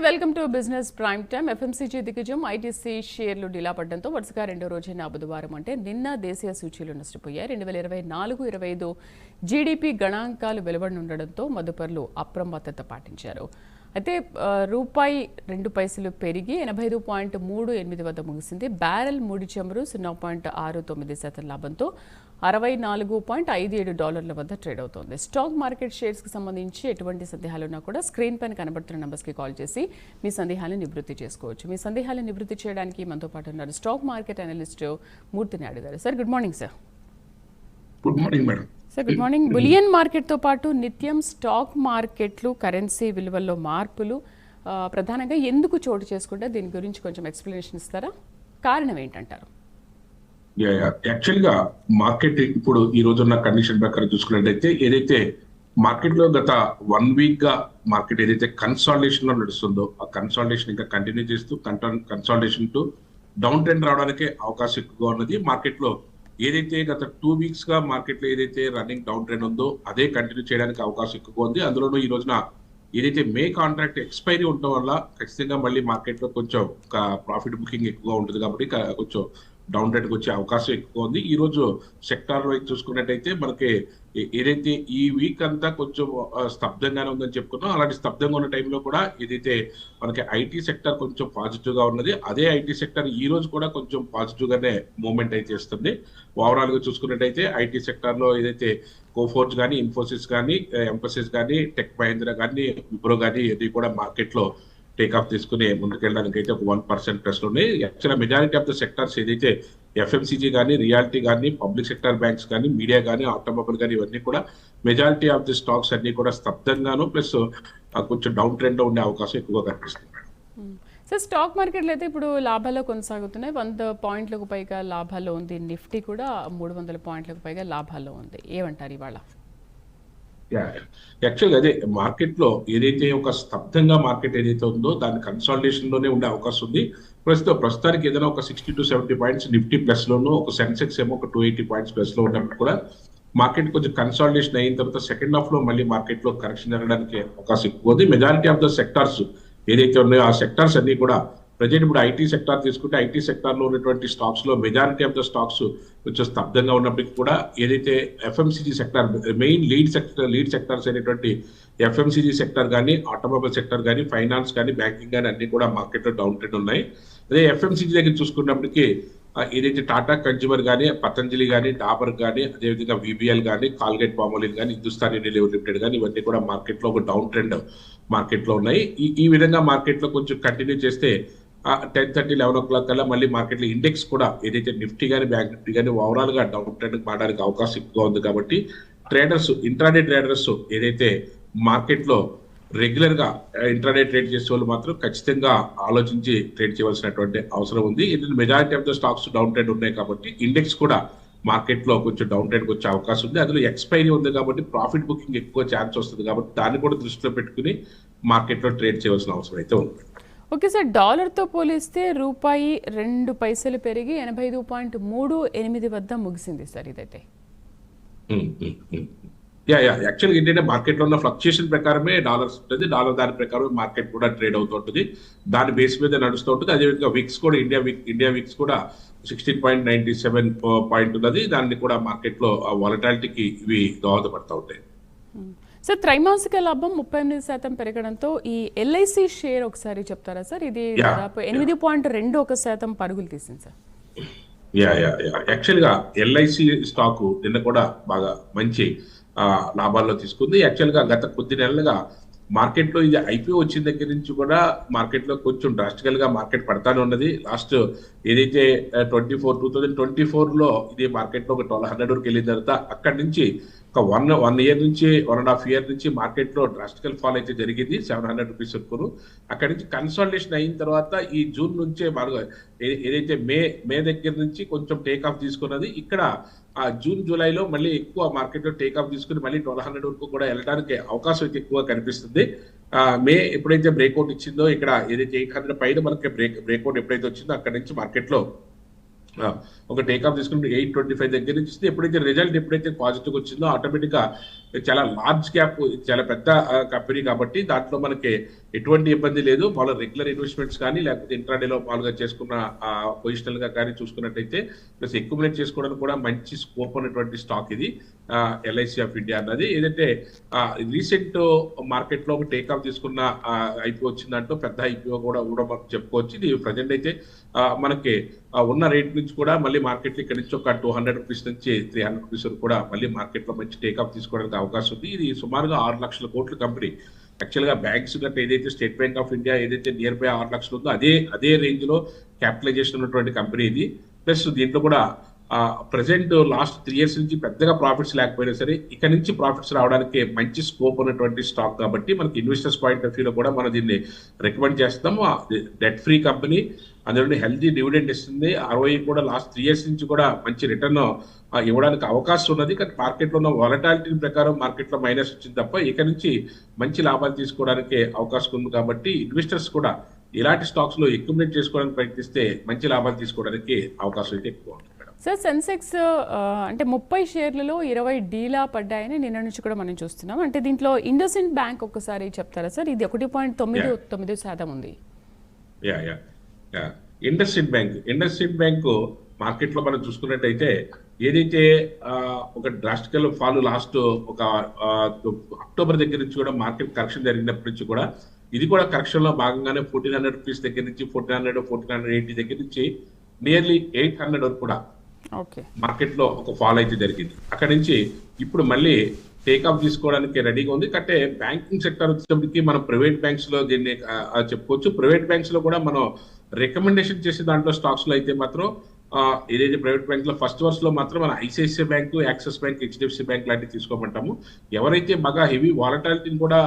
Welcome to business prime time. FMCG దిగ్గజం ITC షేర్లు డీలా పడడంతో వరుసగా రెండో రోజైన బుధవారం అంటే నిన్న దేశీయ సూచీలు నష్టపోయాయి. 2024-25 జీడీపీ గణాంకాలు వెలువడనుండడంతో మదుపర్లు అప్రమత్తత పాటించారు. అయితే రూపాయి 2 పైసలు పెరిగి 85.38 వద్ద ముగిసింది. బ్యారెల్ ముడి చమురు 0.69% లాభంతో $64.57 వద్ద ట్రేడ్ అవుతోంది. స్టాక్ మార్కెట్ షేర్స్కి సంబంధించి ఎటువంటి సందేహాలున్నా కూడా స్క్రీన్ పైన కనబడుతున్న నంబర్స్కి కాల్ చేసి మీ సందేహాలను నివృత్తి చేసుకోవచ్చు. మీ సందేహాలను నివృత్తి చేయడానికి మనతో పాటు ఉన్నారు stock market analyst Murthy Naidu గారు. Sir good morning sir. Good morning madam. Sir good morning. Bullion మార్కెట్తో పాటు నిత్యం స్టాక్ మార్కెట్లు కరెన్సీ విలువల్లో మార్పులు ప్రధానంగా ఎందుకు చోటు చేసుకుంటే దీని గురించి కొంచెం ఎక్స్ప్లెనేషన్ ఇస్తారా? కారణం ఏంటంటారు? యాక్చువల్గా మార్కెట్ ఇప్పుడు ఈ రోజున్న కండిషన్ ప్రకారం చూసుకున్నట్టయితే ఏదైతే మార్కెట్ లో గత 1 వీక్ గా మార్కెట్ ఏదైతే కన్సాలిడేషన్ లో నడుస్తుందో ఆ కన్సాలిడేషన్ ఇంకా కంటిన్యూ చేస్తూ కన్సాలిడేషన్ టు డౌన్ ట్రెండ్ రావడానికి అవకాశం ఎక్కువగా ఉన్నది. మార్కెట్ లో ఏదైతే గత 2 వీక్స్ గా మార్కెట్ లో ఏదైతే రన్నింగ్ డౌన్ ట్రెండ్ ఉందో అదే కంటిన్యూ చేయడానికి అవకాశం ఎక్కువగా ఉంది. అందులోనూ ఈ రోజున ఏదైతే మే కాంట్రాక్ట్ ఎక్స్పైరీ ఉండటం వల్ల ఖచ్చితంగా మళ్ళీ మార్కెట్ లో కొంచెం ప్రాఫిట్ బుకింగ్ ఎక్కువగా ఉంటుంది కాబట్టి కొంచెం డౌన్ ట్రెండ్కి వచ్చే అవకాశం ఎక్కువ ఉంది. ఈ రోజు సెక్టార్ లో చూసుకున్నట్టయితే మనకి ఏదైతే ఈ వీక్ అంతా కొంచెం స్తబ్దంగానే ఉందని చెప్పుకున్నాం, అలాంటి స్తబ్దంగా ఉన్న టైంలో కూడా ఏదైతే మనకి ఐటీ సెక్టర్ కొంచెం పాజిటివ్ గా ఉన్నది, అదే ఐటీ సెక్టర్ ఈ రోజు కూడా కొంచెం పాజిటివ్ గానే మూవ్మెంట్ అయితే ఇస్తుంది. ఓవరాల్ గా చూసుకున్నట్టయితే ఐటీ సెక్టర్ లో ఏదైతే కోఫోర్జ్ కానీ, ఇన్ఫోసిస్ కానీ, ఎంఫోసిస్ కానీ, టెక్ మహీంద్రా కానీ, విప్రో కానీ ఇది కూడా మార్కెట్ లో టేక్ ఆఫ్ తీసుకుని ముందుకెళ్ళడానికి అయితే ఒక 1% ప్లస్ లో ఉన్నాయి. యాక్చువల్గా మెజారిటీ ఆఫ్ ద సెక్టర్స్ ఏదైతే ఎఫ్ఎంసీజీ కానీ, రియాలిటీ కానీ, పబ్లిక్ సెక్టర్ బ్యాంక్స్ కానీ, మీడియా కానీ, ఆటోమొబైల్ కానీ ఇవన్నీ కూడా మెజారిటీ ఆఫ్ ది స్టాక్స్ అన్ని కూడా స్తబ్దంగాను ప్లస్ కొంచెం డౌన్ ట్రెండ్ లో ఉండే అవకాశం ఎక్కువగా కనిపిస్తుంది. సార్ స్టాక్ మార్కెట్లో అయితే ఇప్పుడు లాభాల్లో కొనసాగుతున్నాయి. 100 పాయింట్లకు పైగా లాభాల్లో ఉంది. నిఫ్టీ కూడా 300 పాయింట్లకు పైగా లాభాల్లో ఉంది. ఏమంటారు ఇవాళ? యాక్చువల్గా అదే మార్కెట్ లో ఏదైతే ఒక స్తబ్దంగా మార్కెట్ ఏదైతే ఉందో దాని కన్సాలిడేషన్ లోనే ఉండే అవకాశం ఉంది. ప్రస్తుతానికి ఏదైనా ఒక 60 to 70 పాయింట్స్ నిఫ్టీ ప్లస్ లోను, ఒక సెన్సెక్స్ ఏమో ఒక 280 పాయింట్స్ ప్లస్ లో ఉన్నప్పుడు కూడా మార్కెట్ కొంచెం కన్సాలిడేషన్ అయిన తర్వాత సెకండ్ హాఫ్ లో మళ్ళీ మార్కెట్ లో కరెక్షన్ జరగడానికి అవకాశం ఎక్కువ ఉంది. మెజారిటీ ఆఫ్ ద సెక్టార్స్ ఏదైతే ఉన్నాయో ఆ సెక్టార్స్ అన్ని కూడా ప్రజెంట్ ఇప్పుడు ఐటీ సెక్టార్ తీసుకుంటే ఐటీ సెక్టార్ లో ఉన్నటువంటి స్టాక్స్ లో మెజారిటీ ఆఫ్ ద స్టాక్స్ కొంచెం స్తబ్దంగా ఉన్నప్పటికీ కూడా ఏదైతే FMCG sector main lead sectors అయినటువంటి ఎఫ్ఎంసీజీ సెక్టర్ కానీ, ఆటోమొబైల్ సెక్టర్ కానీ, ఫైనాన్స్ కానీ, బ్యాంకింగ్ కానీ అన్ని కూడా మార్కెట్ లో డౌన్ ట్రెండ్ ఉన్నాయి. అదే ఎఫ్ఎంసీజీ దగ్గర చూసుకున్నప్పటికీ ఏదైతే టాటా కన్జ్యూమర్ కానీ, పతంజలి కానీ, డాబర్ కానీ, అదేవిధంగా విబిఎల్ కానీ, కాల్గేట్ పామోలిన్ కానీ, హిందుస్థాన్ యూనిలీవర్ లిమిటెడ్ కానీ ఇవన్నీ కూడా మార్కెట్ లో ఒక డౌన్ ట్రెండ్ మార్కెట్ లో ఉన్నాయి. ఈ విధంగా మార్కెట్ లో కొంచెం కంటిన్యూ చేస్తే 10:30, 11 o'clock కల్లా మళ్ళీ మార్కెట్ లో ఇండెక్స్ కూడా ఏదైతే నిఫ్టీ కానీ, బ్యాంక్ నిఫ్టీ కానీ ఓవరాల్ గా డౌన్ ట్రెండ్ మారడానికి అవకాశం ఎక్కువ ఉంది. కాబట్టి ట్రేడర్స్, ఇంట్రాడే ట్రేడర్స్ ఏదైతే మార్కెట్ లో రెగ్యులర్ గా ఇంట్రాడే ట్రేడ్ చేసే వాళ్ళు మాత్రం ఖచ్చితంగా ఆలోచించి ట్రేడ్ చేయవలసినటువంటి అవసరం ఉంది. ఇది majority of the stocks down trend ఉన్నాయి కాబట్టి ఇండెక్స్ కూడా మార్కెట్ లో కొంచెం డౌన్ ట్రెండ్ వచ్చే అవకాశం ఉంది. అందులో ఎక్స్పైరీ ఉంది కాబట్టి ప్రాఫిట్ బుకింగ్ ఎక్కువ ఛాన్స్ వస్తుంది కాబట్టి దాన్ని కూడా దృష్టిలో పెట్టుకుని మార్కెట్ లో ట్రేడ్ చేయవలసిన అవసరం అయితే ఉంది. ఓకే సార్, డాలర్తో పోలిస్తే రూపాయి 2 పైసలు పెరిగి 85.38 వద్ద ముగిసింది సార్. ఇదైతే యాక్చువల్గా ఏంటంటే మార్కెట్ లో ఉన్న ఫ్లక్చుయేషన్ ప్రకారమే డాలర్స్ ఉంటుంది. డాలర్ దాని ప్రకారం మార్కెట్ కూడా ట్రేడ్ అవుతూ ఉంటుంది. దాని బేస్ మీద నడుస్తూ ఉంటుంది. అదేవిధంగా విక్స్ కూడా ఇండియా విక్స్ కూడా 16.97 పాయింట్ ఉన్నది. దాన్ని కూడా మార్కెట్ లో వాలటాలిటీకి ఇవి దోహదపడతా ఉంటాయి. సార్ త్రైమాసిక లాభం 38% పెరగడంతో ఈ ఎల్ఐసి షేర్ ఒకసారి చెప్తారా సార్? ఇది దాదాపు 8.21% పరుగులు తీసింది సార్. యాక్చువల్గా ఎల్ఐసి స్టాక్ నిన్న కూడా బాగా మంచి లాభాల్లో తీసుకుంది. యాక్చువల్గా గత కొద్ది నెలలుగా మార్కెట్ లో ఇది ఐపీఓ వచ్చిన దగ్గర నుంచి కూడా మార్కెట్ లో కొంచెం డ్రాస్టికల్ గా మార్కెట్ పడతానే ఉన్నది. లాస్ట్ ఏదైతే 2024 లో ఇది మార్కెట్ లో ఒక 1200 వరకు వెళ్ళిన తర్వాత అక్కడి నుంచి ఒక 1 year నుంచి 1.5 year నుంచి మార్కెట్ లో డ్రాస్టికల్ ఫాల్ అయితే జరిగింది 700 రూపీస్ వరకు. అక్కడి నుంచి కన్సాలిడేషన్ అయిన తర్వాత ఈ జూన్ నుంచే ఏదైతే మే దగ్గర నుంచి కొంచెం టేక్ ఆఫ్ తీసుకున్నది. ఇక్కడ జూన్ జూలైలో మళ్ళీ ఎక్కువ మార్కెట్ లో టేక్ ఆఫ్ తీసుకుని మళ్ళీ 1200 వరకు కూడా వెళ్ళడానికి అవకాశం అయితే ఎక్కువ కనిపిస్తుంది. మే ఎప్పుడైతే బ్రేక్అవుట్ ఇచ్చిందో ఇక్కడ ఏదైతే 800 పైన మనకి బ్రేక్అవుట్ ఎప్పుడైతే వచ్చిందో అక్కడ నుంచి మార్కెట్ లో ఒక టేక్ ఆఫ్ తీసుకుంటే 825 దగ్గర నుంచి ఎప్పుడైతే రిజల్ట్ ఎప్పుడైతే పాజిటివ్ వచ్చిందో ఆటోమేటిక్ గా చాలా లార్జ్ క్యాప్, చాలా పెద్ద కంపెనీ కాబట్టి దాంట్లో మనకి ఎటువంటి ఇబ్బంది లేదు. వాళ్ళ రెగ్యులర్ ఇన్వెస్ట్మెంట్స్ కానీ లేకపోతే ఇంట్రాడేలో పాలుగా చేసుకున్న పొజిషనల్ గా కానీ చూసుకున్నట్టయితే ప్లస్ అక్యుములేట్ చేసుకోవడానికి కూడా మంచి స్కోప్ ఉన్నటువంటి స్టాక్ ఇది ఎల్ఐసి ఆఫ్ ఇండియా అన్నది. ఏదంటే రీసెంట్ మార్కెట్ లో టేక్ ఆఫ్ తీసుకున్న ఐపీఓ వచ్చిందంటూ పెద్ద ఐపీఓ కూడా మనం చెప్పుకోవచ్చు. ఇది ప్రజెంట్ అయితే మనకి ఉన్న రేట్ నుంచి కూడా మళ్ళీ మార్కెట్ ఇక్కడ నుంచి ఒక 200 రూపీస్ నుంచి 300 రూపీస్ వరకు కూడా మళ్ళీ మార్కెట్ లో మంచి టేక్ ఆఫ్ తీసుకోవడానికి అవకాశం ఉంది. ఇది సుమారుగా 6 లక్షల కోట్ల కంపెనీ. యాక్చువల్ గా బ్యాంక్స్ గట్రా ఏదైతే స్టేట్ బ్యాంక్ ఆఫ్ ఇండియా ఏదైతే నియర్ బై 6 లక్షలు ఉందో అదే రేంజ్ లో క్యాపిటలైజేషన్ ఉన్నటువంటి కంపెనీ ఇది. ప్లస్ దీంట్లో కూడా ప్రజెంట్ లాస్ట్ 3 years నుంచి పెద్దగా ప్రాఫిట్స్ లేకపోయినా సరే ఇక నుంచి ప్రాఫిట్స్ రావడానికి మంచి స్కోప్ ఉన్నటువంటి స్టాక్ కాబట్టి మనకి ఇన్వెస్టర్స్ పాయింట్ ఆఫ్ వ్యూలో కూడా మనం దీన్ని రికమెండ్ చేస్తాము. డెట్ ఫ్రీ కంపెనీ, అందులో హెల్తీ డివిడెండ్ ఇస్తుంది. ROE కూడా లాస్ట్ 3 years నుంచి కూడా మంచి రిటర్న్ ఇవ్వడానికి అవకాశం ఉన్నది. కానీ మార్కెట్లో ఉన్న వాలటాలిటీ ప్రకారం మార్కెట్లో మైనస్ వచ్చింది తప్ప ఇక నుంచి మంచి లాభాలు తీసుకోవడానికి అవకాశం ఉంది. కాబట్టి ఇన్వెస్టర్స్ కూడా ఇలాంటి స్టాక్స్ లో అక్యుములేట్ చేసుకోవడానికి ప్రయత్నిస్తే మంచి లాభాలు తీసుకోవడానికి అవకాశం అయితే ఎక్కువ ఉంటుంది. సార్, సెన్సెక్స్ అంటే 30 షేర్లలో 20 డీలా పడ్డాయని నిన్న నుంచి కూడా మనం చూస్తున్నాం. అంటే దీంట్లో ఇండస్ఇండ్ బ్యాంక్ ఒక్కసారి చెప్తారా సార్? ఇది 1.99% ఉంది. ఇండస్ఇండ్ బ్యాంక్ మార్కెట్ లో మనం చూసుకున్నట్టయితే ఏదైతే ఒక డ్రాస్టికల్ ఫాల్ లాస్ట్ ఒక అక్టోబర్ దగ్గర నుంచి కూడా మార్కెట్ కరెక్షన్ జరిగినప్పటి నుంచి కూడా ఇది కూడా కరెక్షన్ లో భాగంగానే 1400 రూపీస్ దగ్గర నుంచి 1480 దగ్గర నుంచి నియర్లీ 800 వరకు కూడా మార్కెట్ లో ఒక ఫాల్ అయితే జరిగింది. అక్కడ నుంచి ఇప్పుడు మళ్ళీ టేక్ ఆఫ్ తీసుకోవడానికి రెడీగా ఉంది. అంటే బ్యాంకింగ్ సెక్టర్ వచ్చేటప్పటికి మనం ప్రైవేట్ బ్యాంక్స్ లో దీన్ని చెప్పుకోవచ్చు. ప్రైవేట్ బ్యాంక్స్ లో కూడా మనం రికమెండేషన్ చేసే దాంట్లో స్టాక్స్ లో అయితే మాత్రం ఏదైతే ప్రైవేట్ బ్యాంక్ లో ఫస్ట్ వర్స్ లో మాత్రం మన ICICI bank, axis bank, HDFC bank లాంటివి తీసుకోమంటాము. ఎవరైతే బాగా హెవీ వాలటాలిటీని కూడా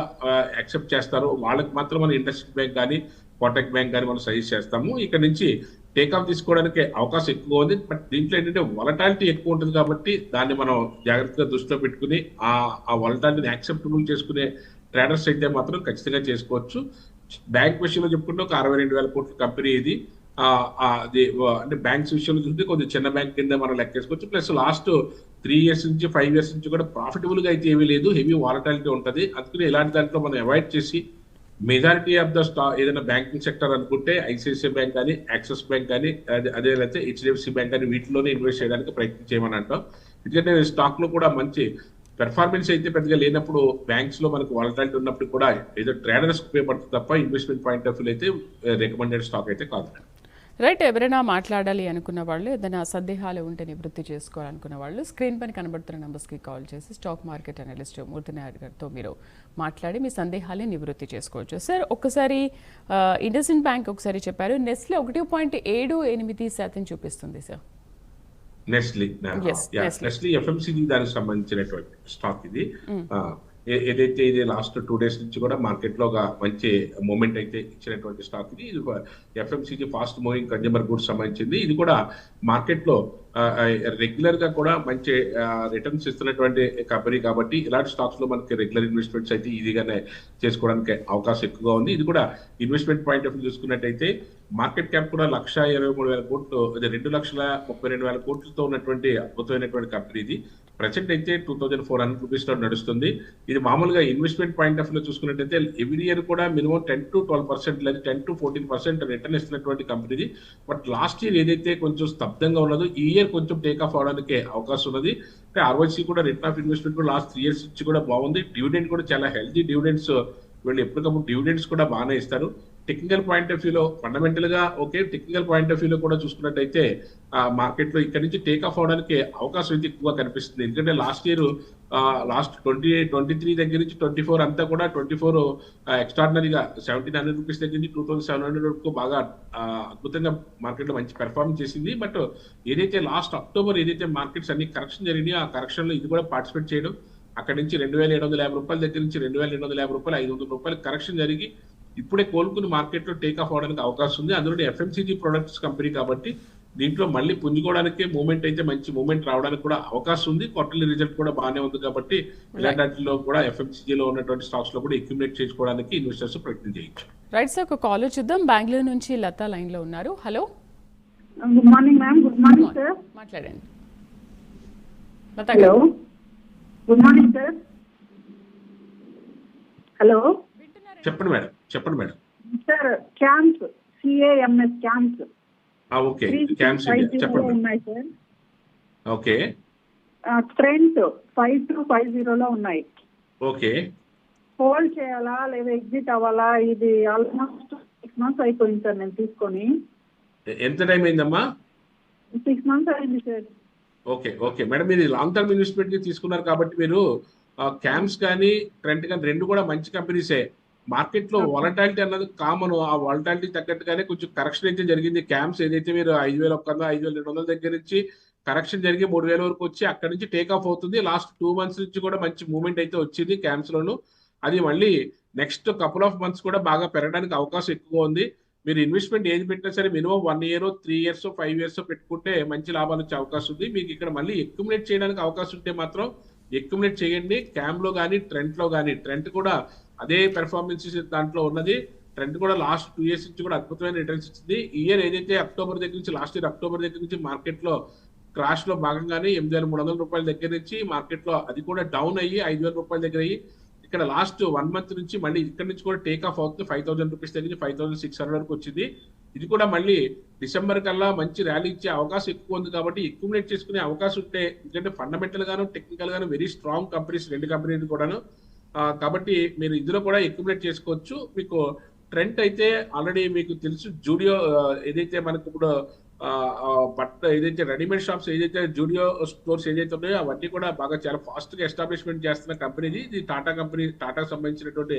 యాక్సెప్ట్ చేస్తారో వాళ్ళకి మాత్రం మన ఇండస్ఇండ్ బ్యాంక్ కానీ కోటక్ బ్యాంక్ కానీ మనం సజెస్ట్ చేస్తాము. ఇక్కడ నుంచి టేక్ ఆఫ్ తీసుకోవడానికి అవకాశం ఎక్కువ ఉంది. బట్ దీంట్లో ఏంటంటే వాలటాలిటీ ఎక్కువ ఉంటుంది కాబట్టి దాన్ని మనం జాగ్రత్తగా దృష్టిలో పెట్టుకుని ఆ వాలటాలిటీని యాక్సెప్టబుల్ చేసుకునే ట్రేడర్స్ అయితే మాత్రం ఖచ్చితంగా చేసుకోవచ్చు. బ్యాంక్ విషయంలో చెప్పుకుంటే ఒక 62,000 కోట్ల కంపెనీ ఇది. అంటే బ్యాంక్స్ విషయంలో చూస్తే కొంచెం చిన్న బ్యాంక్ కింద మనం లెక్కేసుకోవచ్చు. ప్లస్ లాస్ట్ 3 years నుంచి 5 years నుంచి కూడా ప్రాఫిటబుల్ గా అయితే ఏమీ లేదు, హెవీ వాలటాలిటీ ఉంటుంది. అందుకని ఇలాంటి దాంట్లో మనం అవాయిడ్ చేసి మెజారిటీ ఆఫ్ ద ఏదైనా బ్యాంకింగ్ సెక్టర్ అనుకుంటే ఐసిఐసిఐ బ్యాంక్ కానీ, యాక్సిస్ బ్యాంక్ కానీ, అదే అయితే హెచ్డిఎఫ్సి బ్యాంక్ కానీ వీటిలోనే ఇన్వెస్ట్ చేయడానికి ప్రయత్నం చేయమని అంటాం. ఎందుకంటే స్టాక్ లో కూడా మంచి పెర్ఫార్మెన్స్ అయితే పెద్దగా లేనప్పుడు బ్యాంక్స్ లో మనకు వాలటాలిటీ ఉన్నప్పుడు కూడా ఏదో ట్రేడర్స్ ఉపయోగపడుతుంది తప్ప ఇన్వెస్ట్మెంట్ పాయింట్ ఆఫ్ వ్యూ అయితే రికమెండెడ్ స్టాక్ అయితే కాదు. రైట్. ఎవరైనా మాట్లాడాలి అనుకున్న వాళ్ళు, ఏదైనా సందేహాలు ఉంటే నివృత్తి చేసుకోవాలనుకున్న వాళ్ళు స్క్రీన్ పైన కనబడుతున్న నెంబర్స్కి కాల్ చేసి stock market analyst Murthy Naidu గారితో మీరు మాట్లాడి మీ సందేహాలని నివృత్తి చేసుకోవచ్చు. సార్, ఒక్కసారి ఇండస్ఇండ్ బ్యాంక్ ఒకసారి చెప్పారు, నెస్లే 1.78% చూపిస్తుంది సార్. నెస్లీ ఎఫ్ఎంసీజీ దానికి సంబంధించినటువంటి స్టాక్ ఇది. ఏదైతే ఇది లాస్ట్ 2 days నుంచి కూడా మార్కెట్ లో ఒక మంచి మూమెంట్ అయితే ఇచ్చినటువంటి స్టాక్ ఇది. FMCG fast moving consumer goods సంబంధించింది. ఇది కూడా మార్కెట్ లో రెగ్యులర్ గా కూడా మంచి రిటర్న్స్ ఇస్తున్నటువంటి కంపెనీ కాబట్టి ఇలాంటి స్టాక్స్ లో మనకి రెగ్యులర్ ఇన్వెస్ట్మెంట్స్ అయితే ఈజీగానే చేసుకోవడానికి అవకాశం ఎక్కువగా ఉంది. ఇది కూడా ఇన్వెస్ట్మెంట్ పాయింట్ ఆఫ్ వ్యూ చూసుకున్నట్టయితే మార్కెట్ క్యాప్ కూడా 1,23,000 కోట్లు, 2,32,000 కోట్లతో ఉన్నటువంటి అద్భుతమైనటువంటి కంపెనీ ఇది. ప్రెసెంట్ అయితే 2,400 రూపీస్ లో నడుస్తుంది. ఇది మామూలుగా ఇన్వెస్ట్మెంట్ పాయింట్ ఆఫ్ వ్యూ చూసుకున్నట్టయితే ఎవ్రీ ఇయర్ కూడా మినిమం 10 to 12% లేదా 10 to 14% రిటర్న్ ఇస్తున్నటువంటి కంపెనీ. బట్ లాస్ట్ ఇయర్ ఏదైతే కొంచెం స్తబ్దంగా ఉన్నదో ఈ ఇయర్ కొంచెం టేక్ ఆఫ్ అవడానికి అవకాశం ఉన్నది. అంటే ROIC కూడా రిటర్న్ ఆఫ్ ఇన్వెస్ట్మెంట్ కూడా లాస్ట్ 3 years నుంచి కూడా బాగుంది. డివిడెండ్ కూడా చాలా హెల్తీ డివిడెండ్స్, వీళ్ళు ఎప్పటికప్పుడు డివిడెండ్స్ కూడా బాగానే ఇస్తారు. టెక్నికల్ పాయింట్ ఆఫ్ వ్యూలో ఫండమెంటల్ గా ఓకే, టెక్నికల్ పాయింట్ ఆఫ్ వ్యూలో కూడా చూసుకున్నట్టయితే మార్కెట్ లో ఇక్కడ నుంచి టేక్ ఆఫ్ అవడానికి అవకాశం అయితే ఎక్కువగా కనిపిస్తుంది. ఎందుకంటే లాస్ట్ ఇయర్ లాస్ట్ 2023 దగ్గర నుంచి 24 అంతా కూడా 24 ఎక్స్ట్రాడినరీగా 1,700 రూపీస్ దగ్గర నుంచి 2,700 వరకు బాగా అద్భుతంగా మార్కెట్ లో మంచి పెర్ఫార్మెన్స్ చేసింది. బట్ ఏదైతే లాస్ట్ అక్టోబర్ ఏదైతే మార్కెట్స్ అన్ని కరెక్షన్ జరిగినాయో ఆ కరెక్షన్ లో ఇది కూడా పార్టిసిపేట్ చేయడం, అక్కడ నుంచి 2,750 రూపాయల దగ్గర నుంచి 2,250 రూపాయలు, 500 రూపాయలు కరెక్షన్ జరిగి ఇప్పుడే కోలుకుని మార్కెట్ లో టేక్ ఆఫ్ అవడానికి అవకాశం ఉంది. అందులో ఎఫ్ఎంసీజీ ప్రొడక్ట్స్ కంపెనీ కాబట్టి దీంట్లో మళ్ళీ పుంజుకోవడానికి మూమెంట్ అయితే మంచి మూమెంట్ రావడానికి కూడా అవకాశం ఉంది. క్వార్టర్లీ రిజల్ట్ కూడా బాగానే ఉంది కాబట్టి ఇలాంటిలో కూడా ఎఫ్ఎంసీజీలో ఉన్నటువంటి స్టాక్స్ లో కూడా అక్యుములేట్ చేసుకోవడానికి ఇన్వెస్టర్స్ ప్రయత్నం చేయొచ్చు. రైట్ సార్, ఒక కాల్ చూద్దాం. బెంగళూరు నుంచి లతా లైన్ లో ఉన్నారు. Hello, good morning ma'am. Good morning sir. మాట్లాడండి. Hello, good morning sir. Hello చెప్పండి మేడం, చెప్పండి madam. Sir, CAMS, CAMS CAMS okay, CAMS India చెప్పండి మేడం. ఉన్నాయి సార్. ఓకే ట్రెండ్ 5250 ఉన్నాయి. ఓకే హోల్డ్ చేయాలా లేదా ఎగ్జిట్ అవ్వాలా? ఇది ఆల్మోస్ట్ 6 months అయిపోయింది సార్ నేను తీసుకొని. ఎంత టైం అయిందమ్మా? 6 months అయింది సార్. ఓకే ఓకే మేడం, మీరు లాంగ్ టర్మ్ ఇన్వెస్ట్మెంట్ కి తీసుకున్నారు కాబట్టి మీరు క్యాంప్స్ కానీ ట్రెండ్ కానీ రెండు కూడా మంచి కంపెనీసే. మార్కెట్ లో వాలటాలిటీ అన్నది కామన్. ఆ వాలటాలిటీ తగ్గట్టుగానే కొంచెం కరెక్షన్ అయితే జరిగింది. క్యాంప్స్ ఏదైతే మీరు 5100 5200 దగ్గర నుంచి కరెక్షన్ జరిగి 3000 వరకు వచ్చి అక్కడ నుంచి టేక్ ఆఫ్ అవుతుంది. లాస్ట్ 2 months నుంచి కూడా మంచి మూవ్మెంట్ అయితే వచ్చింది క్యాంప్స్ లోను. అది మళ్ళీ నెక్స్ట్ కపుల్ ఆఫ్ మంత్స్ కూడా బాగా పెరగడానికి అవకాశం ఎక్కువ ఉంది. మీరు ఇన్వెస్ట్మెంట్ ఏది పెట్టినా సరే మినిమం 1 year 3 years 5 years పెట్టుకుంటే మంచి లాభాలు వచ్చే అవకాశం ఉంది. మీకు ఇక్కడ మళ్ళీ ఎక్యుములేట్ చేయడానికి అవకాశం ఉంటే మాత్రం ఎక్యుములేట్ చేయండి. క్యామ్ లో కానీ ట్రెండ్ లో కానీ. ట్రెండ్ కూడా అదే పెర్ఫార్మెన్స్ దాంట్లో ఉన్నది. ట్రెండ్ కూడా లాస్ట్ 2 years నుంచి కూడా అద్భుతమైన రిటర్న్స్ ఇచ్చింది. ఈ ఇయర్ ఏదైతే అక్టోబర్ దగ్గర నుంచి లాస్ట్ ఇయర్ అక్టోబర్ దగ్గర నుంచి మార్కెట్ లో క్రాష్ లో భాగంగానే 8300 రూపాయల దగ్గర నుంచి మార్కెట్ లో అది కూడా డౌన్ అయ్యి 5000 రూపాయల దగ్గర అయ్యి ఇక్కడ లాస్ట్ 1 month నుంచి మళ్ళీ ఇక్కడ నుంచి కూడా టేక్ ఆఫ్ అవుతుంది. 5000 రూపీస్ దగ్గర నుంచి 5600 వరకు వచ్చింది. ఇది కూడా మళ్ళీ డిసెంబర్ కల్లా మంచి ర్యాలీ ఇచ్చే అవకాశం ఎక్కువ ఉంది కాబట్టి ఎక్యుములేట్ చేసుకునే అవకాశం ఉంటే, ఎందుకంటే ఫండమెంటల్ గాను టెక్నికల్ గాను వెరీ స్ట్రాంగ్ కంపెనీస్ రెండు కంపెనీలు కూడాను. కాబట్టి మీరు ఇందులో కూడా ఎక్యుములేట్ చేసుకోవచ్చు. మీకు ట్రెండ్ అయితే ఆల్రెడీ మీకు తెలుసు. జూడియో ఏదైతే మనకు ఇప్పుడు బట్ ఏదైతే రెడీమేడ్ షాప్స్ ఏదైతే జూడియో స్టోర్స్ ఏదైతే ఉన్నాయో అవన్నీ కూడా బాగా చాలా ఫాస్ట్ గా ఎస్టాబ్లిష్మెంట్ చేస్తున్న కంపెనీ ఇది. టాటా కంపెనీ, టాటాకు సంబంధించినటువంటి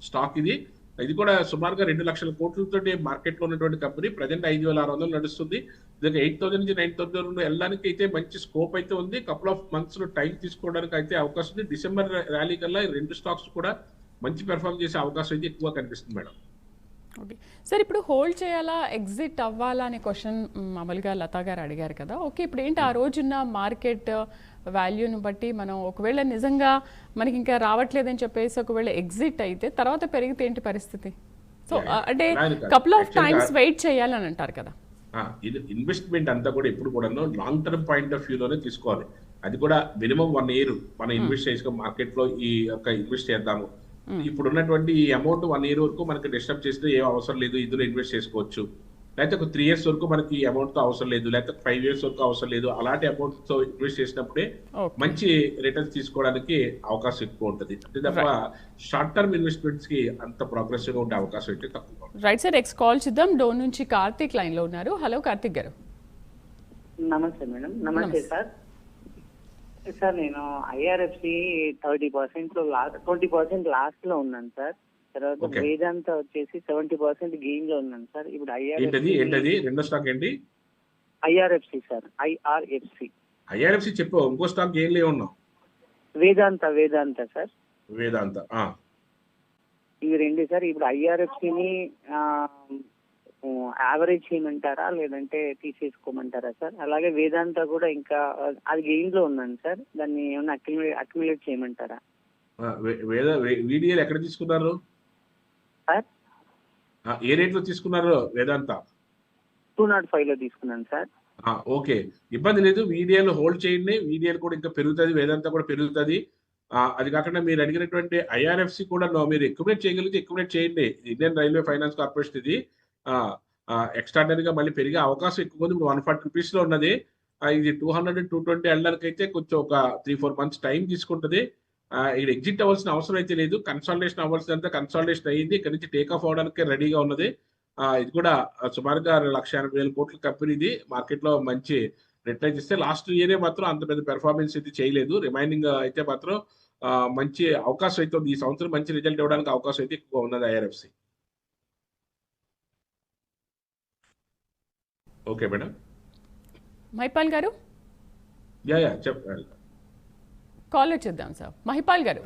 స్టాక్ ఇది. ఇది కూడా సుమారుగా 2 లక్షల కోట్లతో మార్కెట్ లో ఉన్నటువంటి కంపెనీ. ప్రజెంట్ 5600 నడుస్తుంది. ఇది 8000 నుంచి 9000 వెళ్ళడానికి అయితే మంచి స్కోప్ అయితే ఉంది. కపుల్ ఆఫ్ మంత్స్ లో టైం తీసుకోవడానికి అయితే అవకాశం ఉంది. డిసెంబర్ ర్యాలీ కల్లా ఈ రెండు స్టాక్స్ కూడా మంచి పెర్ఫార్మ్ చేసే అవకాశం అయితే ఎక్కువ కనిపిస్తుంది మేడం. ఓకే సార్, ఇప్పుడు హోల్డ్ చేయాలా ఎగ్జిట్ అవ్వాలా అనే క్వశ్చన్ మామూలుగా లతా గారు అడిగారు కదా. ఓకే, ఇప్పుడు ఏంటి ఆ రోజున్న మార్కెట్ వాల్యూని బట్టి మనం ఒకవేళ నిజంగా మనకి ఇంకా రావట్లేదని చెప్పేసి ఒకవేళ ఎగ్జిట్ అయితే తర్వాత పెరిగితే ఏంటి పరిస్థితి? సో అంటే కపుల్ ఆఫ్ టైమ్స్ వెయిట్ చేయాలని అంటారు కదా. ఇది ఇన్వెస్ట్మెంట్ అంతా కూడా ఎప్పుడు కూడా లాంగ్ టర్మ్ పాయింట్ ఆఫ్ వ్యూలోనే తీసుకోవాలి. అది కూడా మినిమం 1 year మనం ఇన్వెస్ట్ చేసుకో మార్కెట్ లో ఈ యొక్క ఇన్వెస్ట్ చేద్దాము. ఇప్పుడు ఉన్నటువంటి ఈ అమౌంట్ 1 year వరకు మనకి డిస్టర్బ్ చేస్తే ఏం అవసరం లేదు, ఇందులో ఇన్వెస్ట్ చేసుకోవచ్చు. లేకపోతే ఒక 3 years వరకు మనకి ఈ అమౌంట్ తో అవసరం లేదు, లేకపోతే 5 years వరకు అవసరం లేదు. అలాంటి అమౌంట్ తో ఇన్వెస్ట్ చేసినప్పుడే మంచి రిటర్న్స్ తీసుకోవడానికి అవకాశం ఎక్కువ ఉంటుంది. అంతే తప్ప షార్ట్ టర్మ్ ఇన్వెస్ట్మెంట్స్ కి అంత ప్రోగ్రెసివ్ గా ఉండే అవకాశం అయితే తక్కువ. రైట్ సార్, నెక్స్ట్ కాల్ చూద్దాం. డోన్ నుంచి కార్తిక్ లైన్ లో ఉన్నారు. హలో కార్తిక్ గారు. నమస్తే మేడం. నమస్తే సార్. సార్ నేను IRFC 30% లో 20% లాస్ట్ లో ఉన్నాను సార్. తర్వాత వేదాంత వచ్చేసి 70% గెయిన్ లో ఉన్నాను సార్. ఇప్పుడు ఏంటది రెండో స్టాక్ ఏంటి? IRFC sir. IRFC చెప్పు, ఇంకో స్టాక్ గెయిన్ లో ఉన్నాం. వేదాంత సార్. వేదాంత ఇవి రెండు సార్. ఇప్పుడు IRFC ని యావరేజ్ చేయమంటారా లేదంటే తీసేసుకోమంటారా సార్? అలాగే వేదాంత కూడా ఇంకా అది గెయిన్ లో ఉన్నాను సార్. దాన్ని ఏమైనా అక్యుములేట్ చేయమంటారా? వీడియోలు ఎక్కడ తీసుకున్నారు సార్? ఏ రేట్ లో తీసుకున్నారు? వేదాంత 205 లో తీసుకున్నాను సార్. ఓకే, ఇబ్బంది లేదు. వీడియోలు హోల్డ్ చేయండి. వీడియోలు కూడా ఇంకా పెరుగుతుంది, వేదాంత కూడా పెరుగుతుంది. అది కాకుండా మీరు అడిగినటువంటి IRFC కూడా మీరు ఎక్యుములేట్ చేయగలిగితే ఎక్యుములేట్ చేయండి. ఇండియన్ రైల్వే ఫైనాన్స్ కార్పొరేషన్ ఇది ఎక్స్ట్రాడనరీగా మళ్ళీ పెరిగే అవకాశం ఎక్కువ ఉంది. ఇప్పుడు 140 రూపీస్ లో ఉన్నది. ఇది 200 220 వెళ్ళడానికి అయితే కొంచెం ఒక 3-4 months టైం తీసుకుంటుంది. ఇక్కడ ఎగ్జిట్ అవ్వాల్సిన అవసరం అయితే లేదు. కన్సాలిడేషన్ అవ్వాల్సినంత కన్సాలిడేషన్ అయ్యింది. ఇక్కడ నుంచి టేక్ ఆఫ్ అవడానికి రెడీగా ఉన్నది. ఇది కూడా సుమారుగా 1,80,000 కోట్ల కంపెనీ. ఇది మార్కెట్ లో మంచి రిటర్న్స్ ఇస్తే లాస్ట్ ఇయరే మాత్రం అంత పెద్ద పెర్ఫార్మెన్స్ అయితే చేయలేదు. రిమైనింగ్ అయితే మాత్రం మంచి అవకాశం అయితే ఉంది. ఈ సంవత్సరం మంచి రిజల్ట్ ఇవ్వడానికి అవకాశం అయితే ఎక్కువ ఉన్నది IRFC. Okay madam. మహిపాల్ గారు చెప్పండి. కాల్ వచ్చేద్దాం సార్. మహిపాల్ గారు.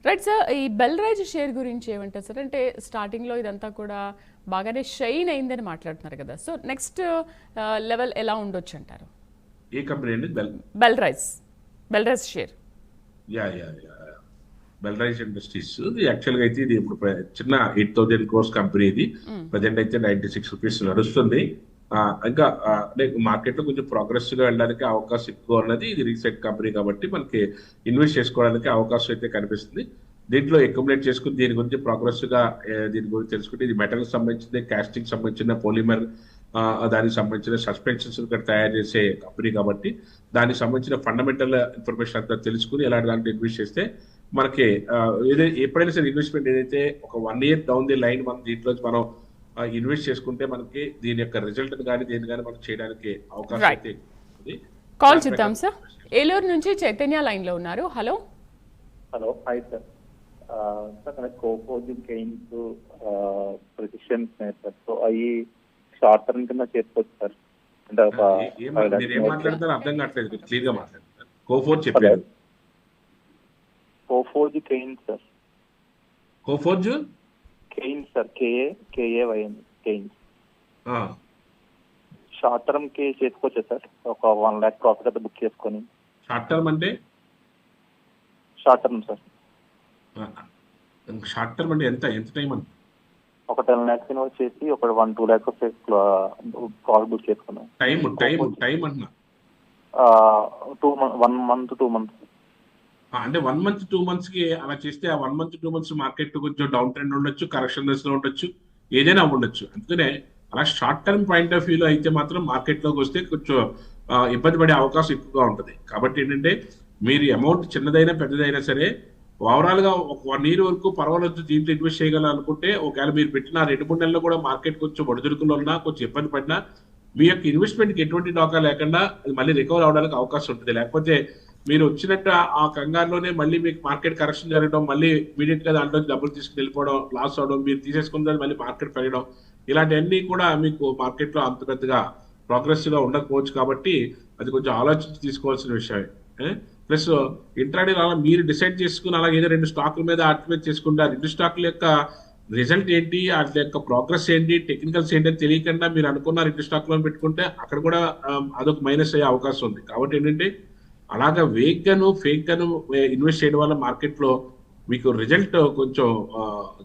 రైట్ సార్, ఈ బెల్రైజ్ షేర్ గురించి ఏమంటారు సార్? అంటే స్టార్టింగ్ లో ఇదంతా కూడా బాగానే షైన్ అయిందని మాట్లాడుతున్నారు కదా. సో నెక్స్ట్ లెవెల్ ఎలా ఉండొచ్చు అంటారు? ఏ కంపెనీ అండి? బెల్రైజ్ షేర్. బెల్రైజ్ ఇండస్ట్రీస్ యాక్చువల్గా అయితే ఇది ఇప్పుడు చిన్న 8,000 crores కంపెనీ. ఇది ప్రజెంట్ అయితే 96 రూపీస్ నడుస్తుంది. ఇంకా అంటే మార్కెట్లో కొంచెం ప్రోగ్రెసివ్గా వెళ్ళడానికి అవకాశం ఎక్కువ ఉన్నది. ఇది రీసెంట్ కంపెనీ కాబట్టి మనకి ఇన్వెస్ట్ చేసుకోవడానికి అవకాశం అయితే కనిపిస్తుంది. దీంట్లో అక్యుములేట్ చేసుకుని దీని గురించి ప్రోగ్రెసివ్గా దీని గురించి తెలుసుకుంటే ఇది మెటల్ సంబంధించింది, కాస్టింగ్ సంబంధించిన పాలిమర్, దానికి సంబంధించిన సస్పెన్షన్స్ తయారు చేసే కంపెనీ కాబట్టి దానికి సంబంధించిన ఫండమెంటల్ ఇన్ఫర్మేషన్ అంతా తెలుసుకుని ఎలాంటి దాంట్లో ఇన్వెస్ట్ చేస్తే మనకి ఎప్పుడైనా సరే ఇన్వెస్ట్మెంట్ ఏదైతే ఒక 1 year డౌన్ ది లైన్ మనం దీంట్లో మనం ఇన్వెస్ట్ చేసుకుంటే మనకి దీని యొక్క రిజల్ట్ కానీ దీన్ని కానీ మనం చేయడానికి అవకాశం Right. అయితే ఉంది. కాల్ చేద్దాం సార్. ఏలూరు నుంచి చైతన్య లైన్ లో ఉన్నారు. Hello. Hello, hi sir. Sir కోపోజింగ్ గెయిన్స్ ప్రిసిషన్ సార్, సో అవి షార్ట్ టర్మ్ కింద చేసుకోవచ్చు సార్. అంటే ఒక మీరు ఏం మాట్లాడతారో అర్థం కావట్లేదు, క్లియర్ గా మాట్లాడతారు. కోఫోర్జ్ చెప్పారు. Coforge gains sir. Coforge gains sir, Kaynes gains. Short term కి చేసుకోవచ్చా సార్? ఒక 1 lakh ప్రాఫిట్ అయితే బుక్ చేసుకొని. షార్ట్ టర్మ్ అంటే short term sir, short term అంటే ఎంత ఎంత టైం అంటే ఒక 10 lakhs ఇన్వెస్ట్ చేసి ఒక 1-2 lakhs ప్రాఫిట్ బుక్ చేసుకున్నాం. టైం అంటున్నా 1 month 2 months. అంటే 1 month 2 months కి అలా చేస్తే ఆ 1 month 2 months మార్కెట్ కొంచెం డౌన్ ట్రెండ్ ఉండొచ్చు, కరెక్షన్ లో ఉండొచ్చు, ఏదైనా ఉండొచ్చు. అందుకనే అలా షార్ట్ టర్మ్ పాయింట్ ఆఫ్ వ్యూలో అయితే మాత్రం మార్కెట్ లోకి వస్తే కొంచెం ఇబ్బంది పడే అవకాశం ఎక్కువగా ఉంటుంది. కాబట్టి ఏంటంటే మీరు అమౌంట్ చిన్నదైనా పెద్దదైనా సరే ఓవరాల్ గా ఒక 1 year వరకు పర్వాలేదు దీంట్లో ఇన్వెస్ట్ చేయగలం అనుకుంటే, ఒకవేళ మీరు పెట్టిన 2-3 నెలల్లో కూడా మార్కెట్ కొంచెం ఒడిదుడుకులు ఉన్నా, కొంచెం ఇబ్బంది పడినా మీ యొక్క ఇన్వెస్ట్మెంట్ కి ఎటువంటి డోకా లేకుండా అది మళ్ళీ రికవర్ అవడానికి అవకాశం ఉంటుంది. లేకపోతే మీరు వచ్చినట్టు ఆ కంగారులోనే మళ్ళీ మీకు మార్కెట్ కరెక్షన్ జరగడం, మళ్ళీ ఇమీడియట్ గా దాంట్లో డబ్బులు తీసుకుని వెళ్ళిపోవడం, లాస్ అవడం, మీరు తీసేసుకున్న మళ్ళీ మార్కెట్ పెరగడం, ఇలాంటివన్నీ కూడా మీకు మార్కెట్ లో అంత పెద్దగా ప్రోగ్రెసివ్ గా ఉండకపోవచ్చు. కాబట్టి అది కొంచెం ఆలోచించి తీసుకోవాల్సిన విషయమే. ప్లస్ ఇంట్రాడే అలా మీరు డిసైడ్ చేసుకుని అలాగే ఏదో 2 స్టాకుల మీద ఆర్టిమేట్ చేసుకుంటే ఆ 2 స్టాకుల యొక్క రిజల్ట్ ఏంటి, వాటి యొక్క ప్రోగ్రెస్ ఏంటి, టెక్నికల్స్ ఏంటి అని తెలియకుండా మీరు అనుకున్న 2 స్టాక్లను పెట్టుకుంటే అక్కడ కూడా అదొక మైనస్ అయ్యే అవకాశం ఉంది. కాబట్టి ఏంటంటే అలాగా ఫేక్ గాను ఇన్వెస్ట్ చేయడం వల్ల మార్కెట్ లో మీకు రిజల్ట్ కొంచెం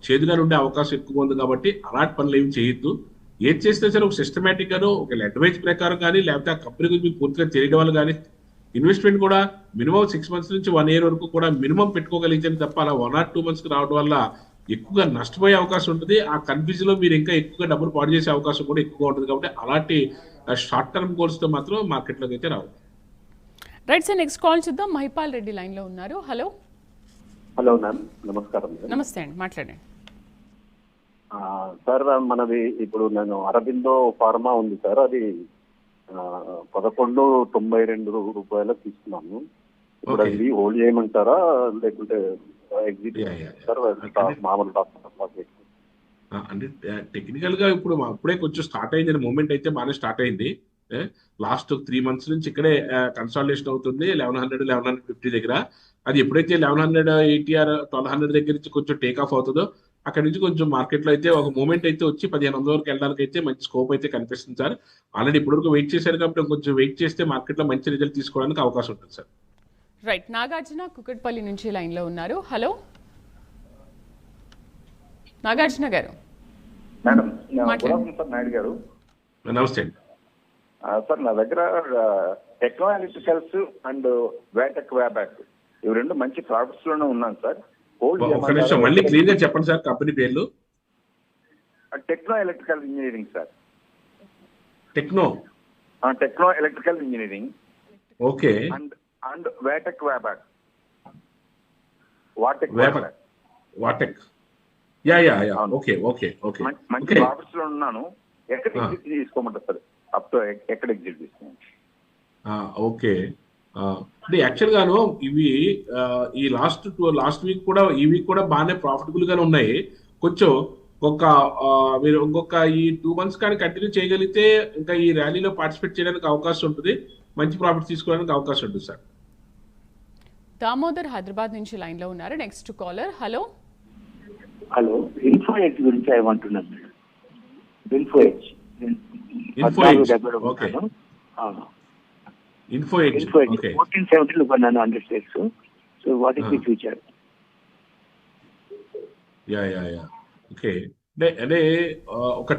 చేదుగా ఉండే అవకాశం ఎక్కువ ఉంది. కాబట్టి అలాంటి పనులు ఏమి చేయొద్దు. ఏది చేస్తే సరే ఒక సిస్టమేటిక్ గాను ఒక అడ్వైజ్ ప్రకారం కానీ, లేకపోతే ఆ కంపెనీ గురించి మీకు పూర్తిగా తెలియడం వల్ల కానీ, ఇన్వెస్ట్మెంట్ కూడా మినిమం 6 months నుంచి 1 year వరకు కూడా మినిమం పెట్టుకోగలిగితే తప్ప అలా 1 or 2 months కి రావడం వల్ల ఎక్కువగా నష్టపోయే అవకాశం ఉంటుంది. ఆ కన్ఫ్యూజన్ లో మీరు ఇంకా ఎక్కువగా డబ్బులు పాడు చేసే అవకాశం కూడా ఎక్కువగా ఉంటుంది. కాబట్టి అలాంటి షార్ట్ టర్మ్ గోల్స్ తో మాత్రం మార్కెట్ లోకి అయితే రావు. రైట్ సార్, నెక్స్ట్ కాల్ చూద్దాం. మహిపాల్ రెడ్డి లైన్ లో ఉన్నారు. హలో. హలో మ్యామ్, నమస్కారం. నమస్తే అండి, మాట్లాడండి. సార్ మనది ఇప్పుడు నేను అరబిందో ఫార్మా ఉంది సార్, అది 11.92 రూపాయలు తీసుకున్నాను. ఇప్పుడు అది హోల్డ్ చేయమంటారా లేకుంటే ఎగ్జిట్ సార్? మామూలు అంటే టెక్నికల్ గా ఇప్పుడు అప్పుడే కొంచెం స్టార్ట్ అయింది, మూమెంట్ అయితే బాగానే స్టార్ట్ అయింది. లాస్ట్ 3 months నుంచి ఇక్కడే కన్సాలిడేషన్ అవుతుంది 1100-1150 దగ్గర. అది ఎప్పుడైతే 1180 or 1200 దగ్గర నుంచి కొంచెం టేక్ ఆఫ్ అవుతుందో అక్కడ నుంచి కొంచెం మార్కెట్ లో అయితే ఒక మూమెంట్ అయితే వచ్చి 1500 వరకు వెళ్ళడానికి అయితే మంచి స్కోప్ అయితే కనిపిస్తుంది సార్. ఆల్రెడీ ఇప్పటి వరకు వెయిట్ చేశారు కాబట్టి కొంచెం వెయిట్ చేస్తే మార్కెట్ లో మంచి రిజల్ట్ తీసుకోవడానికి అవకాశం ఉంటుంది సార్. రైట్, నాగార్జున కుకట్పల్లి నుంచి లైన్ లో ఉన్నారు. హలో నాగార్జున గారు. మేడం, సార్ నాయుడు గారు. నమస్తే అండి సార్, నా దగ్గర టెక్నో ఎలక్ట్రికల్స్ అండ్ వేటెక్ వ్యాబ్యాక్ ఇవి 2 మంచి ప్రాఫిట్స్ లోనే ఉన్నాను సార్. ఒక నిమిషం మళ్ళీ క్లియర్ గా చెప్పండి సార్ కంపెనీ పేర్లు. Techno electrical engineering sir. Techno electrical engineering. Okay. And Va Tech Wabag. Va Tech. Okay okay okay. మంచి ప్రాఫిట్స్ లో ఉన్నాను. ఎక్కడ ఎగ్జిట్ తీసుకోమంటారు సార్? అప్ టు ఎక్కడ ఎగ్జిట్ తీసుకోమంటారు? ఓకే. అంటే యాక్చువల్ గాను ఇవి ఈ లాస్ట్ వీక్ కూడా ఈ వీక్ కూడా బాగానే ప్రాఫిటబుల్ గానే ఉన్నాయి. కొంచెం మీరు ఇంకొక ఈ 2 months కానీ కంటిన్యూ చేయగలిగితే ఇంకా ఈ ర్యాలీలో పార్టిసిపేట్ చేయడానికి అవకాశం ఉంటుంది, మంచి ప్రాఫిట్ తీసుకోవడానికి అవకాశం ఉంటుంది సార్. దామోదర్ హైదరాబాద్ నుంచి లైన్ లో ఉన్నారు. Next caller. Hello. Hello, Info Edge గురించి ఏమంటున్నాను madam? Info Edge. Okay. Info Edge 1470 కొన్నాను 100 shares. So what is the future? Okay. అంటే ఒక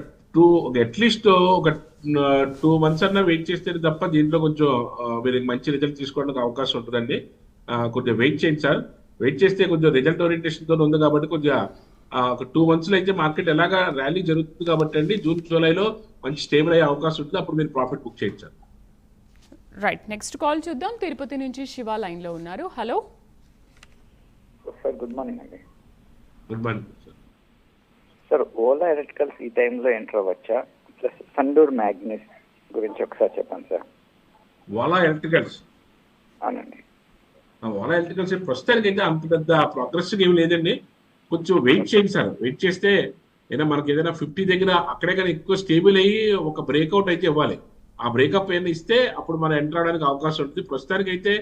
అట్లీస్ట్ ఒక 2 months అన్నా వెయిట్ చేస్తే తప్ప దీంట్లో కొంచెం మీరు మంచి రిజల్ట్ తీసుకోవడానికి అవకాశం ఉంటుందండి. కొంచెం వెయిట్ చేయండి సార్. వెయిట్ చేస్తే కొంచెం రిజల్ట్ ఓరియంటేషన్ తో ఉంది కాబట్టి కొంచెం ఒక 2 months లో అయితే మార్కెట్ ఎలాగా ర్యాలీ జరుగుతుంది కాబట్టి అండి జూన్ జూలైలో మంచి స్టేబుల్ అయ్యే అవకాశం ఉంటుంది. అప్పుడు మీరు ప్రాఫిట్ బుక్ చేయండి సార్. రైట్, నెక్స్ట్ కాల్ చూద్దాం. తిరుపతి నుంచి శివ లైన్ లో ఉన్నారు. హలో సార్, గుడ్ మార్నింగ్ అండి. Good morning sir. Sir, Ola electricals ఈ టైంలో ఎంటర్ అవ్వచ్చా? ప్లస్ సండూర్ మ్యాగ్నెస్ గురించి ఒకసారి చెప్పండి సార్. ఓలా ఎలక్ట్రికల్స్ అవునండి. ఓలా ఎలక్ట్రికల్స్ ప్రస్తుతానికి అయితే అంత పెద్ద ప్రోగ్రెస్ ఏమి లేదండి. కొంచెం వెయిట్ చేయండి సార్. వెయిట్ చేస్తే ఏదైనా మనకి ఏదైనా 50 దగ్గర అక్కడే కానీ ఎక్కువ స్టేబుల్ అయ్యి ఒక బ్రేక్అవుట్ అయితే ఇవ్వాలి. ఆ బ్రేకప్ ఏమైనా ఇస్తే అప్పుడు మనం ఎంటర్ అవడానికి అవకాశం ఉంటుంది. ప్రస్తుతానికి అయితే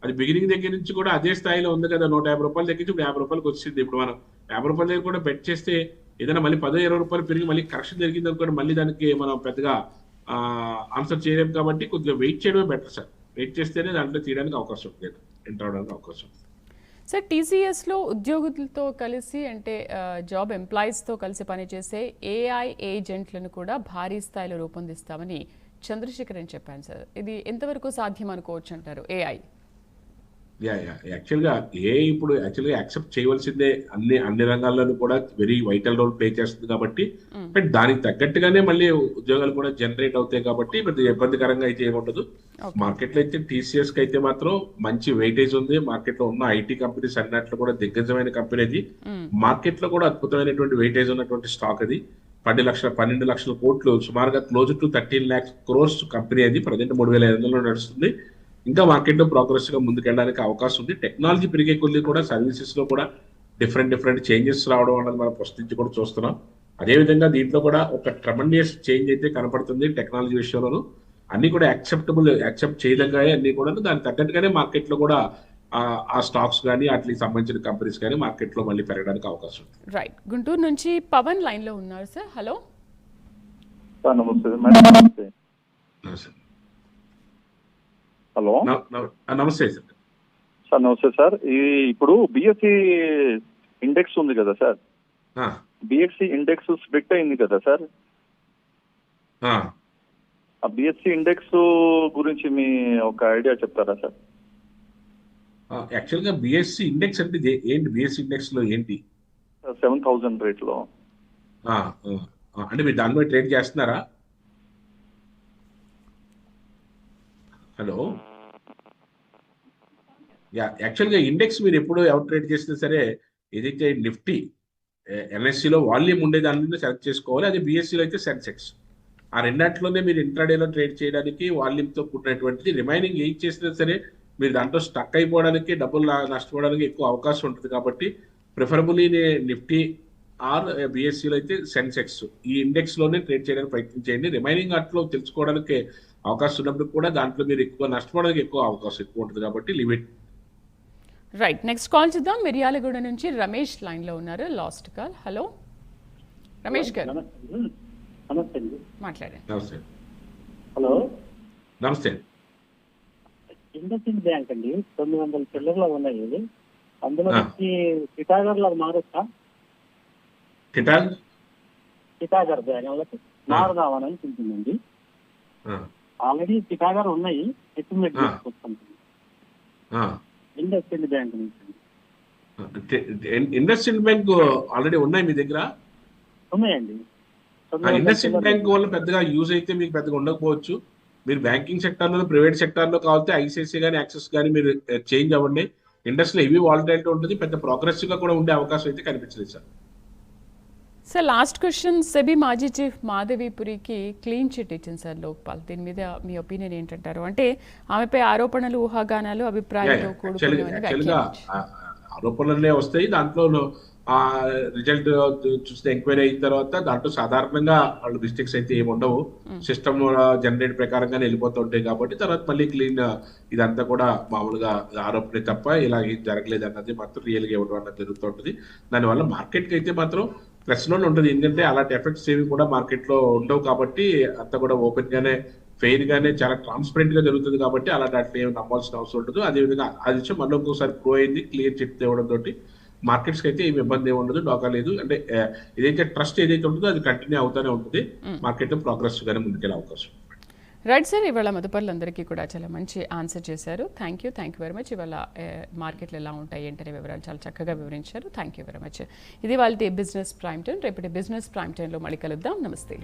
అది బిగినింగ్ దగ్గర నుంచి కూడా అదే స్థాయిలో ఉంది కదా. 150 రూపాయల దగ్గర నుంచి 50 రూపాయలకు వచ్చింది. ఇప్పుడు మనం 50 రూపాయల దగ్గర కూడా బెట్ చేస్తే ఏదైనా మళ్ళీ 10-20 రూపాయలు పెరిగి మళ్ళీ కరెక్షన్ జరిగింది అనుకోండి, మళ్ళీ దానికి మనం పెద్దగా ఆన్సర్ చేయలేము. కాబట్టి కొద్దిగా వెయిట్ చేయడమే బెటర్ సార్. వెయిట్ చేస్తేనే దాంట్లో తీయడానికి అవకాశం ఉంటుంది, ఎంటర్ అవడానికి అవకాశం ఉంటుంది. సార్, టీసీఎస్లో ఉద్యోగులతో కలిసి అంటే జాబ్ ఎంప్లాయీస్తో కలిసి పనిచేసే ఏఐ ఏజెంట్లను కూడా భారీ స్థాయిలో రూపొందిస్తామని చంద్రశేఖరన్ చెప్పాను సార్. ఇది ఎంతవరకు సాధ్యం అనుకోవచ్చు అంటారు? ఏఐ యాక్చువల్గా ఇప్పుడు యాక్చువల్గా యాక్సెప్ట్ చేయవలసిందే. అన్ని రంగాల్లోనూ కూడా వెరీ వైటల్ రోల్ ప్లే చేస్తుంది కాబట్టి, బట్ దానికి తగ్గట్టుగానే మళ్ళీ ఉద్యోగాలు కూడా జనరేట్ అవుతాయి కాబట్టి పెద్ద ఇబ్బందికరంగా అయితే ఏముండదు. మార్కెట్లో అయితే TCS కి అయితే మాత్రం మంచి వెయిటేజ్ ఉంది. మార్కెట్ లో ఉన్న ఐటీ కంపెనీస్ అన్నట్లు కూడా దిగ్గజమైన కంపెనీ అది. మార్కెట్ లో కూడా అద్భుతమైనటువంటి వెయిటేజ్ ఉన్నటువంటి స్టాక్ అది. 12 లక్షల కోట్లు సుమారుగా close to 13 lakhs crores company అది. ప్రజెంట్ 3,500 నడుస్తుంది. ఇంకా మార్కెట్ లో ప్రోగ్రెస్ గా ముందుకెళ్ళడానికి అవకాశం ఉంది. టెక్నాలజీ పెరిగే కొద్ది కూడా సర్వీసెస్ లో కూడా డిఫరెంట్ చేంజెస్ రావడం అన్నది మనం ఫస్ట్ నుంచి కూడా చూస్తున్నాం. అదేవిధంగా దీంట్లో కూడా ఒక ట్రమండియస్ చేంజ్ అయితే కనపడుతుంది టెక్నాలజీ విషయంలోనూ. అన్ని కూడా యాక్సెప్ట్ చేయదగ్గాయి అన్ని కూడా. దానికి తగ్గట్టుగానే మార్కెట్ లో కూడా ఆ స్టాక్స్ కానీ వాటికి సంబంధించిన కంపెనీస్ కానీ మార్కెట్ లో మళ్ళీ పెరగడానికి అవకాశం ఉంది. రైట్, గుంటూరు నుంచి పవన్ లైన్ లో ఉన్నారు సార్. హలో నమస్తే. హలో నమస్తే సార్. సార్ నమస్తే సార్. ఇప్పుడు బిఎస్సి ఇండెక్స్ ఉంది కదా సార్, బిఎస్సి ఇండెక్స్ స్ప్లిట్ అయింది కదా సార్. ఆ బిఎస్సి ఇండెక్స్ గురించి మీ ఒక ఐడియా చెప్తారా సార్? యాక్చువల్గా బిఎస్సి ఇండెక్స్ అంటే ఏంటి? బిఎస్సి ఇండెక్స్ లో ఏంటి? 7,000 రేట్ లో. అంటే మీరు దాని మీద ట్రేడ్ చేస్తున్నారా? హలో, యాక్చువల్గా ఇండెక్స్ మీరు ఎప్పుడు ఎవరు ట్రేడ్ చేసినా సరే ఏదైతే నిఫ్టీ NSE వాల్యూమ్ ఉండే దాని మీద సెలెక్ట్ చేసుకోవాలి. అది BSE అయితే సెన్సెక్స్. ఆ రెండాట్లోనే మీరు ఇంట్రాడేలో ట్రేడ్ చేయడానికి వాల్యూమ్తో కూడినటువంటిది. రిమైనింగ్ ఏం చేసినా సరే మీరు దాంట్లో స్టక్ అయిపోవడానికి, డబ్బులు నష్టపోవడానికి ఎక్కువ అవకాశం ఉంటుంది. కాబట్టి ప్రిఫరబుల్లీ నిఫ్టీ ఆర్ BSE అయితే సెన్సెక్స్ ఈ ఇండెక్స్ లోనే ట్రేడ్ చేయడానికి ప్రయత్నించండి. రిమైనింగ్ అట్లో తెలుసుకోవడానికి అవకాశం ఉన్నప్పుడు కూడా దాంట్లో మీరు ఎక్కువ నష్టపోవడానికి ఎక్కువ అవకాశం ఎక్కువ ఉంటుంది కాబట్టి లిమిట్. రైట్, నెక్స్ట్ కాల్ చూద్దాం. మిర్యాలగూడ నుంచి రమేష్ లైన్ లో ఉన్నారు. Last call. హలో రమేష్ గారు, నమస్తే అండి. మాట్లాడండి. నమస్తే. హలో, నమస్తే. ఇండస్ఇండ్ బ్యాంక్ అండి 900 చిల్లర్లో ఉన్నాయి. అందులో నుంచి టిటాగర్లో మారొచ్చా? టిటాగర్ బ్యాంక్ మారుదామని అనుకుంటుందండి. ఆల్రెడీ టిటాగర్ ఉన్నాయి, ఎస్టిమేట్ చేసుకుంటుంది ఇండస్ఇండ్ బ్యాంక్ నుంచి. ఇండస్ఇండ్ బ్యాంక్ ఆల్రెడీ ఉన్నాయి మీ దగ్గర? ఉన్నాయండి. ఇండస్ఇండ్ బ్యాంక్ వల్ల పెద్దగా యూజ్ అయితే మీకు పెద్దగా ఉండకపోవచ్చు. మీరు బ్యాంకింగ్ సెక్టార్లో, ప్రైవేట్ సెక్టార్లో కావాలంటే ICICI కానీ యాక్సిస్ కానీ మీరు చేంజ్ అవ్వండి. ఇండస్ట్రీలో హెవీ వాలటైలిటీ ఉంటుంది. పెద్ద ప్రోగ్రెసివ్ గా కూడా ఉండే అవకాశం అయితే కనిపించలేదు sir. Sir, last question. SEBI మాజీ చీఫ్ మాధవీపురికి క్లీన్ చిట్ ఇచ్చింది సార్ లోక్పాల్. దీని మీద మీ ఒపీనియన్ ఏంటంటారు? అంటే ఆమెపై ఆరోపణలు, ఊహాగానాలు, అభిప్రాయాలు ఆరోపణలే వస్తాయి. దాంట్లో ఆ రిజల్ట్ చూస్తే ఎంక్వైరీ అయిన తర్వాత దాంట్లో సాధారణంగా వాళ్ళు మిస్టేక్స్ అయితే ఏమి ఉండవు. సిస్టమ్ జనరేట్ ప్రకారంగానే వెళ్ళిపోతూ ఉంటాయి కాబట్టి తర్వాత మళ్ళీ క్లీన్ ఇదంతా కూడా మామూలుగా ఆరోపణ తప్ప ఇలా ఏం జరగలేదు అన్నది మాత్రం రియల్గా ఇవ్వడం అన్నది జరుగుతుంటుంది. దానివల్ల మార్కెట్కి అయితే మాత్రం ప్లస్ లోనే ఉంటుంది. ఎందుకంటే అలాంటి ఎఫెక్ట్స్ ఏవి కూడా మార్కెట్ లో ఉండవు కాబట్టి అంతా కూడా ఓపెన్ గానే, ఫెయిర్ గానే, చాలా ట్రాన్స్పరెంట్ గా జరుగుతుంది కాబట్టి అలాంటి అట్లా ఏమి నమ్మాల్సిన అవసరం ఉంటుంది. అదేవిధంగా అది మళ్ళీ ఇంకోసారి ప్రో అయింది క్లియర్ చిట్ తేవడం తోటి మార్కెట్స్కి అయితే ఏమి ఇబ్బంది ఏమి ఉండదు, డోకా లేదు. అంటే ఏదైతే ట్రస్ట్ ఏదైతే ఉంటుందో అది కంటిన్యూ అవుతానే ఉంటుంది, మార్కెట్ ప్రోగ్రెసివ్గానే ముందుకెళ్ళే అవకాశం. రైట్ సార్, ఇవాళ మదుపర్లందరికీ కూడా చాలా మంచి ఆన్సర్ చేశారు. Thank you very much. ఇవాళ మార్కెట్లు ఎలా ఉంటాయి ఏంటనే వివరాలు చాలా చక్కగా వివరించారు. Thank you very much. ఇది వాళ్ళ బిజినెస్ ప్రైమ్ టైం. రేపటి బిజినెస్ ప్రైమ్ టైంలో మళ్ళీ కలుద్దాం. నమస్తే.